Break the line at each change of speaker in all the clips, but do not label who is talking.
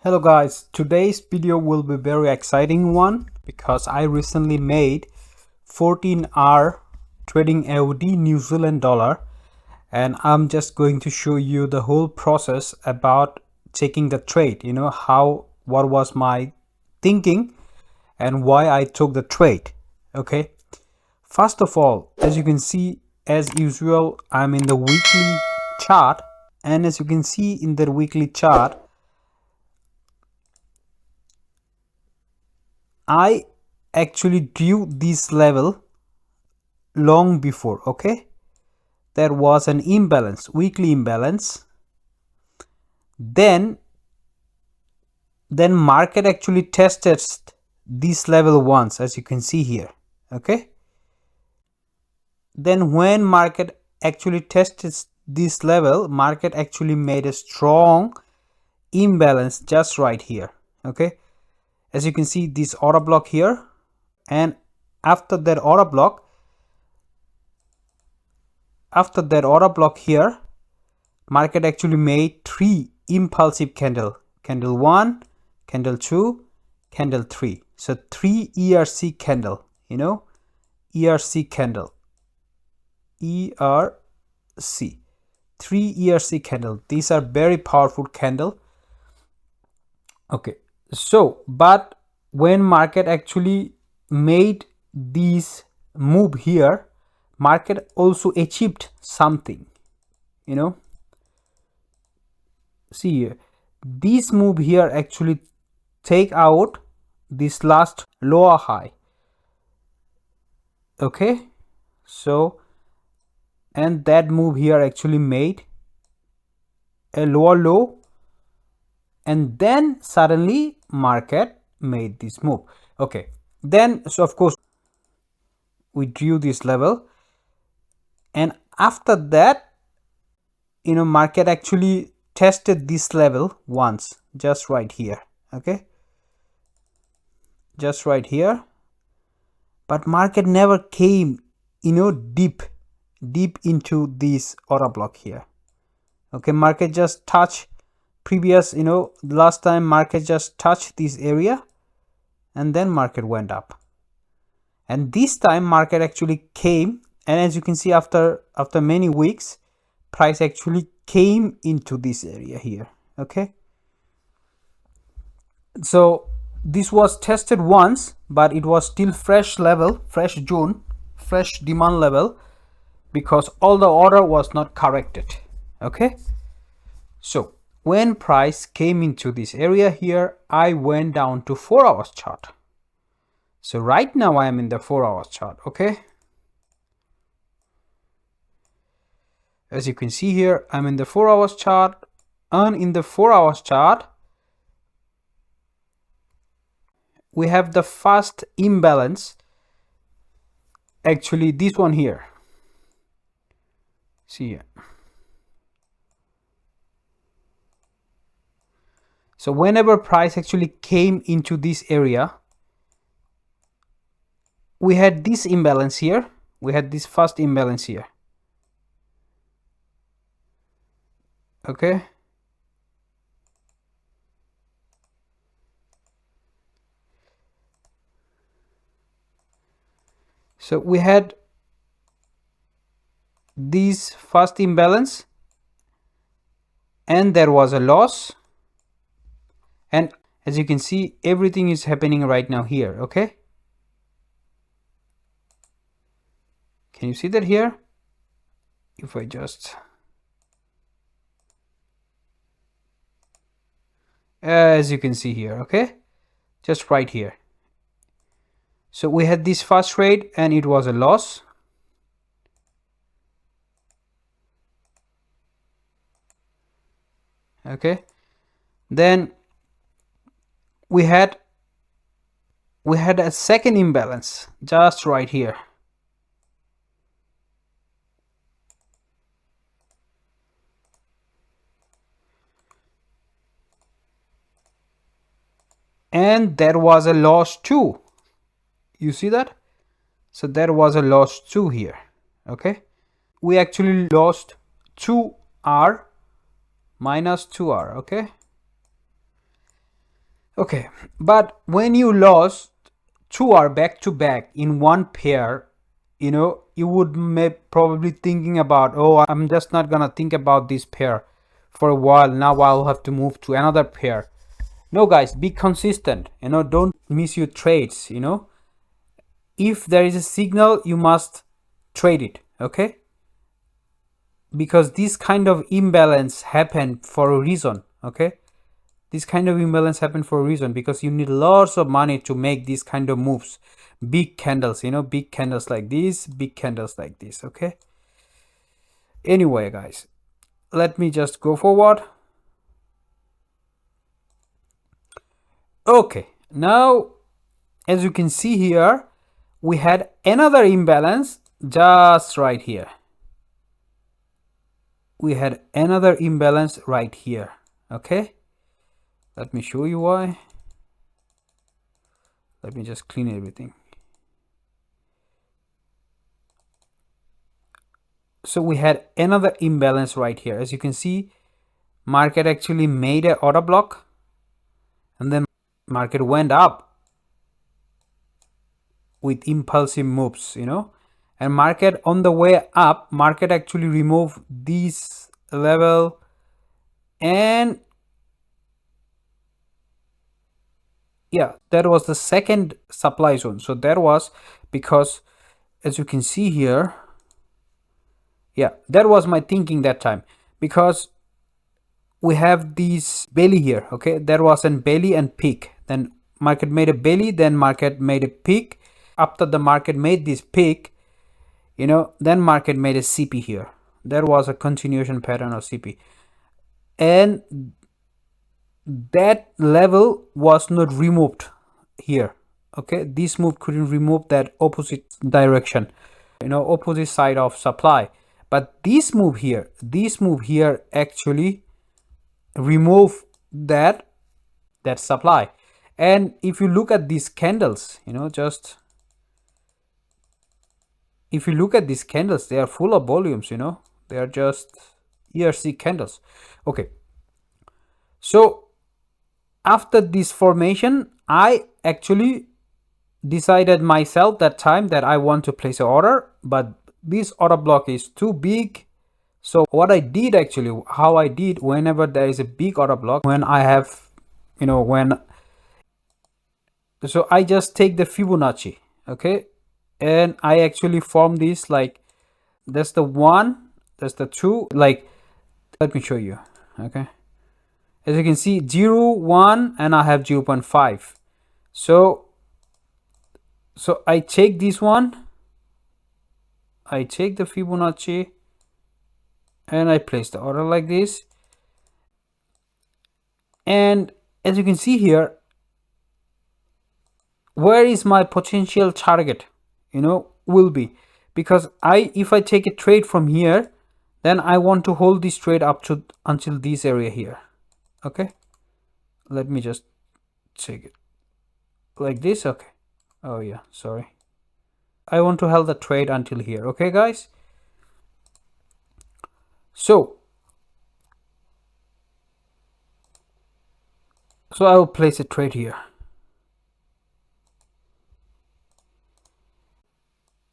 Hello guys, today's video will be very exciting one because I recently made 14-hour trading AUD New Zealand dollar, and I'm just going to show you the whole process about taking the trade, what was my thinking and why I took the trade. Okay, first of all, as you can see, as usual, I'm in the weekly chart, and as you can see in the weekly chart, I actually drew this level long before. Okay, there was an imbalance, weekly imbalance. Then market actually tested this level once, as you can see here. Okay, then when market actually tested this level, market actually made a strong imbalance just right here. Okay, as you can see, this order block here, and after that order block here, market actually made three impulsive candle 1, candle 2, candle 3. So 3 ERC candle, ERC candle, ERC, 3 ERC candle. These are very powerful candle. Okay, so but when market actually made this move here, market also achieved something, see here, this move here actually take out this last lower high. Okay, so and that move here actually made a lower low, and then suddenly market made this move. Okay, then so of course we drew this level, and after that, market actually tested this level once, just right here. Okay, just right here, but market never came deep into this order block here. Okay, market just touched previous, last time market just touched this area, and then market went up, and this time market actually came, and as you can see, after many weeks, price actually came into this area here. Okay, so this was tested once, but it was still fresh level, fresh zone, fresh demand level, because all the order was not corrected. Okay, so when price came into this area here, I went down to 4 hours chart. So right now I am in the 4 hours chart. Okay, as you can see here, I'm in the 4 hours chart, and in the 4 hours chart we have the first imbalance, actually this one here. See here. So whenever price actually came into this area, we had this imbalance here, we had this first imbalance here. Okay, so we had this first imbalance, and there was a loss, and as you can see, everything is happening right now here. Okay, can you see that here? If I just, as you can see here, okay, just right here. So we had this first trade and it was a loss. Okay, then we had a second imbalance just right here. And there was a loss too. You see that? So there was a loss too here. Okay, we actually lost 2R minus 2R. Okay, Okay, but when you lost 2 hour back to back in one pair, you would may probably thinking about, oh, I'm just not gonna think about this pair for a while. Now I'll have to move to another pair. No, guys, be consistent. Don't miss your trades. If there is a signal, you must trade it. Okay, because this kind of imbalance happened for a reason. Okay, this kind of imbalance happened for a reason, because you need lots of money to make these kind of moves. Big candles, big candles like this, big candles like this. Okay, anyway, guys, let me just go forward. Okay, now as you can see here, we had another imbalance just right here. We had another imbalance right here. Okay, let me show you why. Let me just clean everything. So we had another imbalance right here. As you can see, market actually made an order block, and then market went up with impulsive moves, and market on the way up, market actually removed this level, and yeah, that was the second supply zone. So that was because, as you can see here, yeah, that was my thinking that time, because we have this belly here. Okay, there was a belly and peak, then market made a belly, then market made a peak. After the market made this peak, then market made a CP here. There was a continuation pattern of CP, and that level was not removed here. Okay, this move couldn't remove that opposite direction, opposite side of supply. But this move here actually remove that supply. And if you look at these candles, just if you look at these candles, they are full of volumes. They are just ERC candles. Okay, so after this formation, I actually decided myself that time that I want to place an order, but this order block is too big. So what I did actually, how I did, whenever there is a big order block, when I have, so I just take the Fibonacci, okay, and I actually form this like, that's the 1, that's the 2, like, let me show you. Okay, as you can see, 0, 1, and I have 0.5. So I take this one, I take the Fibonacci, and I place the order like this. And as you can see here, where is my potential target, will be, because if I take a trade from here, then I want to hold this trade up to until this area here. Okay, let me just take it like this. Okay, oh yeah, sorry, I want to hold the trade until here. Okay, guys, so I will place a trade here.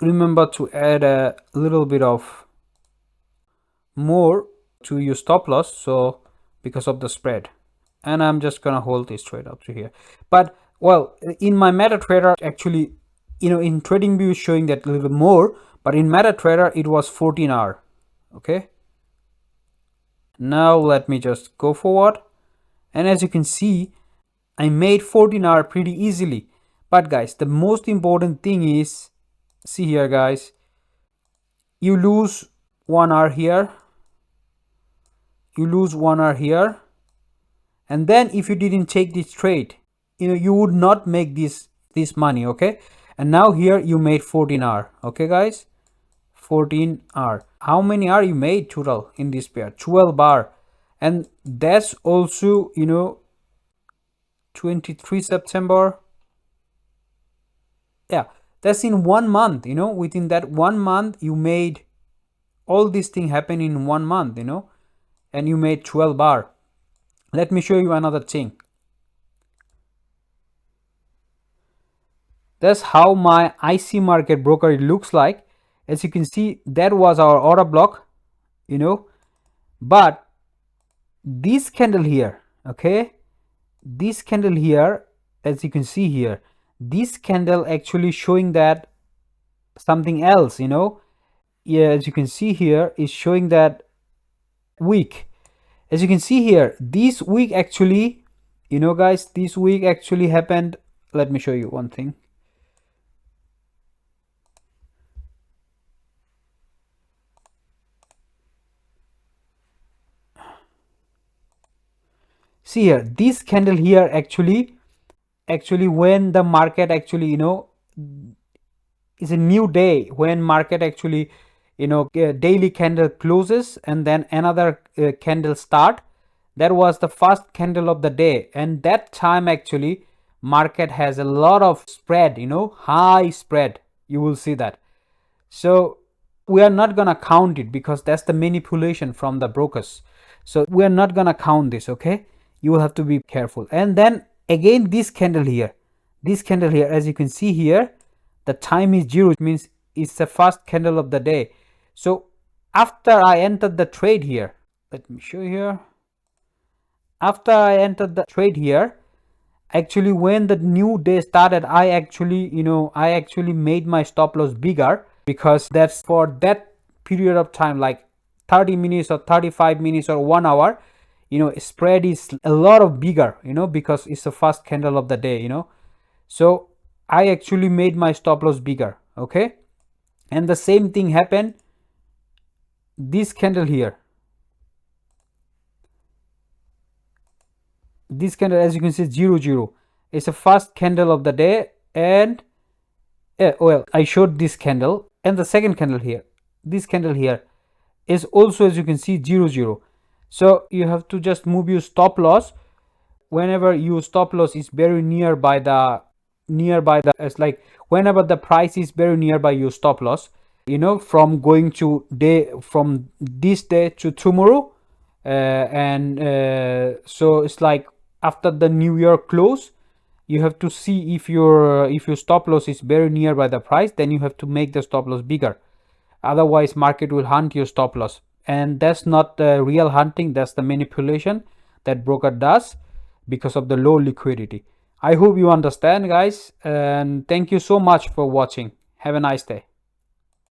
Remember to add a little bit of more to your stop loss, so because of the spread, and I'm just gonna hold this trade up to here. But well, in my MetaTrader, actually, in TradingView is showing that a little more, but in MetaTrader it was 14 hour. Okay, now let me just go forward, and as you can see, I made 14 hour pretty easily. But guys, the most important thing is, see here guys, you lose 1 hour here, you lose 1 hour here, and then if you didn't take this trade, you would not make this money. Okay, and now here you made 14 hour. Okay guys, 14 hour. How many hour you made total in this pair? 12 bar. And that's also 23 September. Yeah, that's in 1 month. Within that 1 month you made all this thing happen in 1 month, and you made 12 bar. Let me show you another thing. That's how my IC market broker looks like. As you can see, that was our order block, you know. But this candle here, okay, this candle here, as you can see here, this candle actually showing that something else, you know. Yeah, as you can see here, is showing that week. As you can see here, this week actually, you know guys, this week actually happened. Let me show you one thing. See here, this candle here actually when the market actually, you know, is a new day, when market actually, you know, daily candle closes and then another candle start. That was the first candle of the day, and that time actually market has a lot of spread, you know, high spread. You will see that. So we are not gonna count it because that's the manipulation from the brokers. So we are not gonna count this, okay? You will have to be careful. And then again, this candle here, as you can see here, the time is 0, which means it's the first candle of the day. So after I entered the trade here, let me show you here. After I entered the trade here, actually when the new day started, I actually, you know, I actually made my stop loss bigger, because that's for that period of time, like 30 minutes or 35 minutes or 1 hour, you know, spread is a lot of bigger, you know, because it's the first candle of the day, you know. So I actually made my stop loss bigger, okay. And the same thing happened this candle here. This candle, as you can see, 0 it's the first candle of the day. And well, I showed this candle, and the second candle here, this candle here is also, as you can see, 0. So you have to just move your stop loss whenever your stop loss is very nearby the it's like whenever the price is very nearby your stop loss, you know, from going to day, from this day to tomorrow. So it's like after the new year close, you have to see if your stop loss is very nearby the price, then you have to make the stop loss bigger. Otherwise market will hunt your stop loss, and that's not the real hunting, that's the manipulation that broker does because of the low liquidity. I hope you understand, guys, and thank you so much for watching. Have a nice day.